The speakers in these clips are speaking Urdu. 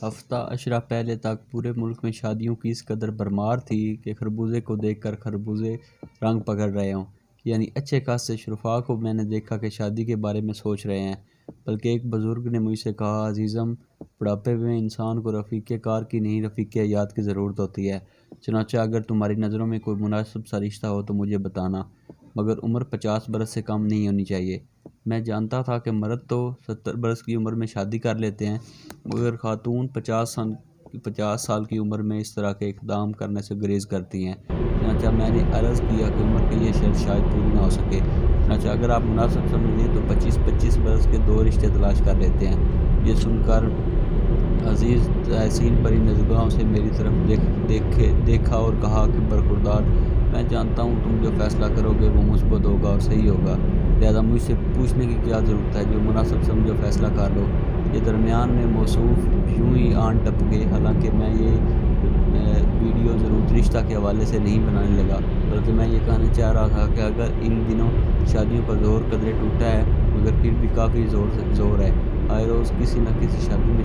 ہفتہ اشرا پہلے تک پورے ملک میں شادیوں کی اس قدر بھرمار تھی کہ خربوزے کو دیکھ کر خربوزے رنگ پکڑ رہے ہوں، یعنی اچھے خاصے شرفاء کو میں نے دیکھا کہ شادی کے بارے میں سوچ رہے ہیں۔ بلکہ ایک بزرگ نے مجھ سے کہا، عزیزم، بڑھاپے میں انسان کو رفیق کار کی نہیں رفیق حیات کی ضرورت ہوتی ہے۔ چنانچہ اگر تمہاری نظروں میں کوئی مناسب سا رشتہ ہو تو مجھے بتانا، مگر عمر 50 برس سے کم نہیں ہونی چاہیے۔ میں جانتا تھا کہ مرد تو 70 برس کی عمر میں شادی کر لیتے ہیں، مگر خاتون 50 سال کی عمر میں اس طرح کے اقدام کرنے سے گریز کرتی ہیں۔ چنانچہ میں نے عرض کیا کہ عمر کی یہ شرط شاید پوری نہ ہو سکے، چنانچہ اگر آپ مناسب سمجھیں تو 25 برس کے 2 رشتے تلاش کر لیتے ہیں۔ یہ سن کر عزیز تحسین بھری نظروں سے میری طرف دیکھا اور کہا کہ برخوردار، میں جانتا ہوں تم جو فیصلہ کرو گے وہ مثبت ہوگا اور صحیح ہوگا، لہذا مجھ سے پوچھنے کی کیا ضرورت ہے؟ جو مناسب سمجھو فیصلہ کر لو۔ یہ درمیان میں موصوف یوں ہی آن ٹپکے، حالانکہ میں یہ ویڈیو ضرورت رشتہ کے حوالے سے نہیں بنانے لگا، بلکہ میں یہ کہنا چاہ رہا تھا کہ اگر ان دنوں شادیوں کا زور قدرے ٹوٹا ہے، مگر پھر بھی کافی زور ہے۔ آئے روز کسی نہ کسی شادی میں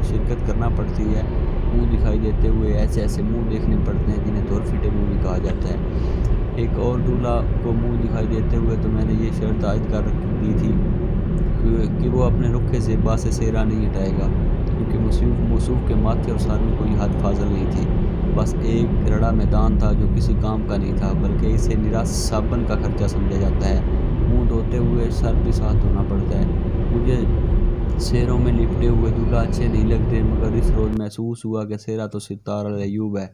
شرکت کرنا پڑتی ہے، منہ دکھائی دیتے ہوئے ایسے منہ دیکھنے پڑتے ہیں جنہیں دور فٹے منہ بھی کہا جاتا ہے۔ ایک اور دولہا کو منہ دکھائی دیتے ہوئے تو میں نے یہ شرط عائد کر دی تھی کہ وہ اپنے رخ سے باس سیرا نہیں ہٹائے گا، کیونکہ موصوف کے ماتھے اور سر میں کوئی حد فاضل نہیں تھی، بس ایک رڑا میدان تھا جو کسی کام کا نہیں تھا، بلکہ اسے نرا صابن کا خرچہ سمجھا جاتا ہے۔ منہ دھوتے ہوئے سر بھی ساتھ دھونا پڑتا ہے۔ مجھے سیروں میں لپٹے ہوئے دولہا اچھے نہیں لگتے، مگر اس روز محسوس ہوا کہ سیرا تو ستار ایوب ہے۔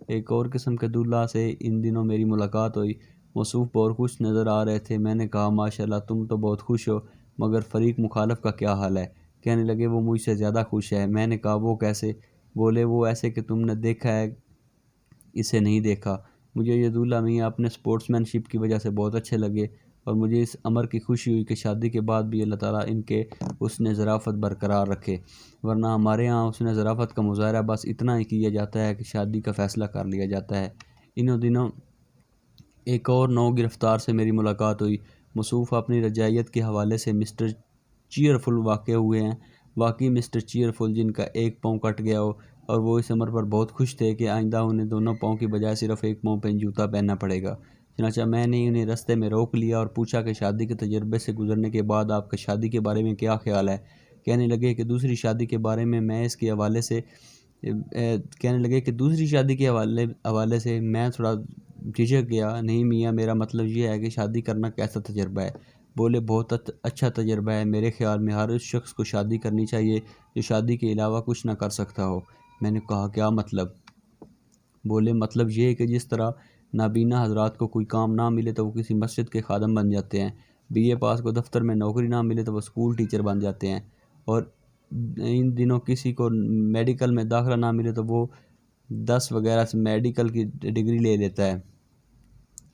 ایک اور قسم کے دولہا سے ان دنوں میری ملاقات ہوئی۔ موصوف بہت خوش نظر آ رہے تھے۔ میں نے کہا، ماشاءاللہ تم تو بہت خوش ہو، مگر فریق مخالف کا کیا حال ہے؟ کہنے لگے، وہ مجھ سے زیادہ خوش ہے۔ میں نے کہا، وہ کیسے؟ بولے، وہ ایسے کہ تم نے دیکھا ہے اسے نہیں دیکھا۔ مجھے یہ دولہا میاں اپنے سپورٹس مین شپ کی وجہ سے بہت اچھے لگے، اور مجھے اس امر کی خوشی ہوئی کہ شادی کے بعد بھی اللہ تعالیٰ ان کے حسن ظرافت برقرار رکھے، ورنہ ہمارے ہاں حسن ظرافت کا مظاہرہ بس اتنا ہی کیا جاتا ہے کہ شادی کا فیصلہ کر لیا جاتا ہے۔ انہوں دنوں ایک اور نو گرفتار سے میری ملاقات ہوئی۔ موصوف اپنی رجعیت کے حوالے سے مسٹر چیئرفل واقع ہوئے ہیں۔ واقعی مسٹر چیئرفل، جن کا ایک پاؤں کٹ گیا ہو، اور وہ اس امر پر بہت خوش تھے کہ آئندہ انہیں دونوں پاؤں کی بجائے صرف ایک پاؤں پہ جوتا پہننا پڑے گا۔ چنانچہ میں نے انہیں رستے میں روک لیا اور پوچھا کہ شادی کے تجربے سے گزرنے کے بعد آپ کا شادی کے بارے میں کیا خیال ہے؟ کہنے لگے کہ دوسری شادی کے حوالے سے میں تھوڑا جھجک گیا۔ نہیں میاں، میرا مطلب یہ ہے کہ شادی کرنا کیسا تجربہ ہے؟ بولے، بہت اچھا تجربہ ہے۔ میرے خیال میں ہر اس شخص کو شادی کرنی چاہیے جو شادی کے علاوہ کچھ نہ کر سکتا ہو۔ میں نے کہا، کیا مطلب؟ بولے، مطلب یہ ہے کہ جس طرح نابینا حضرات کو کوئی کام نہ ملے تو وہ کسی مسجد کے خادم بن جاتے ہیں، BA پاس کو دفتر میں نوکری نہ ملے تو وہ اسکول ٹیچر بن جاتے ہیں، اور ان دنوں کسی کو میڈیکل میں داخلہ نہ ملے تو وہ 10 وغیرہ سے میڈیکل کی ڈگری لے لیتا ہے۔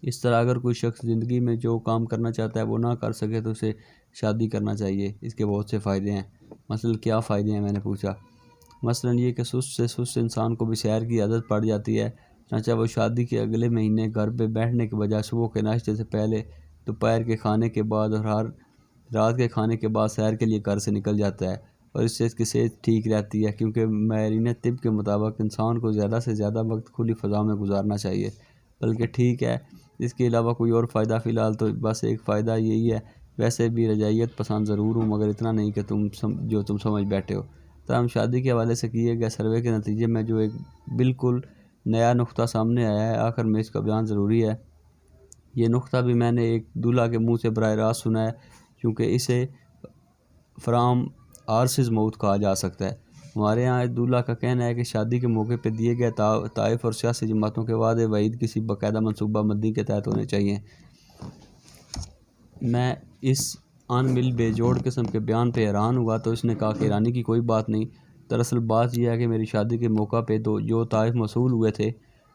اس طرح اگر کوئی شخص زندگی میں جو کام کرنا چاہتا ہے وہ نہ کر سکے تو اسے شادی کرنا چاہیے۔ اس کے بہت سے فائدے ہیں۔ مثلاً کیا فائدے ہیں؟ میں نے پوچھا۔ مثلاً یہ کہ سست انسان کو بھی سیر کی عادت پڑ جاتی ہے، چنانچہ وہ شادی کے اگلے مہینے گھر پہ بیٹھنے کے بجائے صبح کے ناشتے سے پہلے، دوپہر کے کھانے کے بعد اور ہر رات کے کھانے کے بعد سیر کے لیے گھر سے نکل جاتا ہے، اور اس سے اس کی صحت ٹھیک رہتی ہے، کیونکہ ماہرین طب کے مطابق انسان کو زیادہ سے زیادہ وقت کھلی فضا میں گزارنا چاہیے۔ بلکہ ٹھیک ہے، اس کے علاوہ کوئی اور فائدہ فی الحال تو بس ایک فائدہ یہی ہے۔ ویسے بھی رجعیت پسند ضرور ہوں، مگر اتنا نہیں کہ تم سمجھ بیٹھے ہو۔ تاہم شادی کے حوالے سے کیے گئے سروے کے نتیجے میں جو ایک بالکل نیا نقطہ سامنے آیا ہے، آخر میں اس کا بیان ضروری ہے۔ یہ نقطہ بھی میں نے ایک دولہا کے منہ سے براہ راست سنا ہے، کیونکہ اسے فرام ہارسز موتھ کہا جا سکتا ہے۔ ہمارے ہاں ایک دولہا کا کہنا ہے کہ شادی کے موقع پہ دیے گئے طائف اور سیاسی جماعتوں کے وعدے وعید کسی باقاعدہ منصوبہ بندی کے تحت ہونے چاہیے۔ میں اس ان مل بے جوڑ قسم کے بیان پہ حیران ہوا تو اس نے کہا کہ حیرانی کی کوئی بات نہیں، دراصل بات یہ ہے کہ میری شادی کے موقع پہ جو طائف موصول ہوئے تھے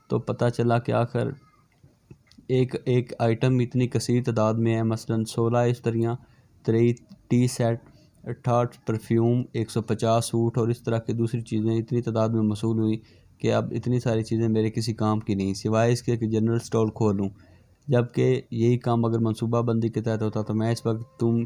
تو پتہ چلا کہ آخر ایک آئٹم اتنی کثیر تعداد میں ہے، مثلاً 16 استریاں، 23 ٹی سیٹ، 68 پرفیوم، 150 سوٹ اور اس طرح کی دوسری چیزیں اتنی تعداد میں موصول ہوئی کہ اب اتنی ساری چیزیں میرے کسی کام کی نہیں، سوائے اس کے کہ جنرل سٹور کھولوں۔ جبکہ یہی کام اگر منصوبہ بندی کے تحت ہوتا تو میں اس وقت تم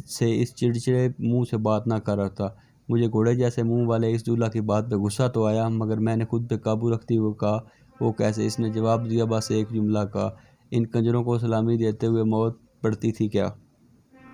سے اس چڑچڑے منہ سے بات نہ کر رہا تھا۔ مجھے گھوڑے جیسے منہ والے اس دولہا کی بات پہ غصہ تو آیا، مگر میں نے خود پہ قابو رکھتے ہوئے کہا وہ کیسے؟ اس نے جواب دیا بس ایک جملہ کا، ان کنجروں کو سلامی دیتے ہوئے موت پڑتی تھی کیا؟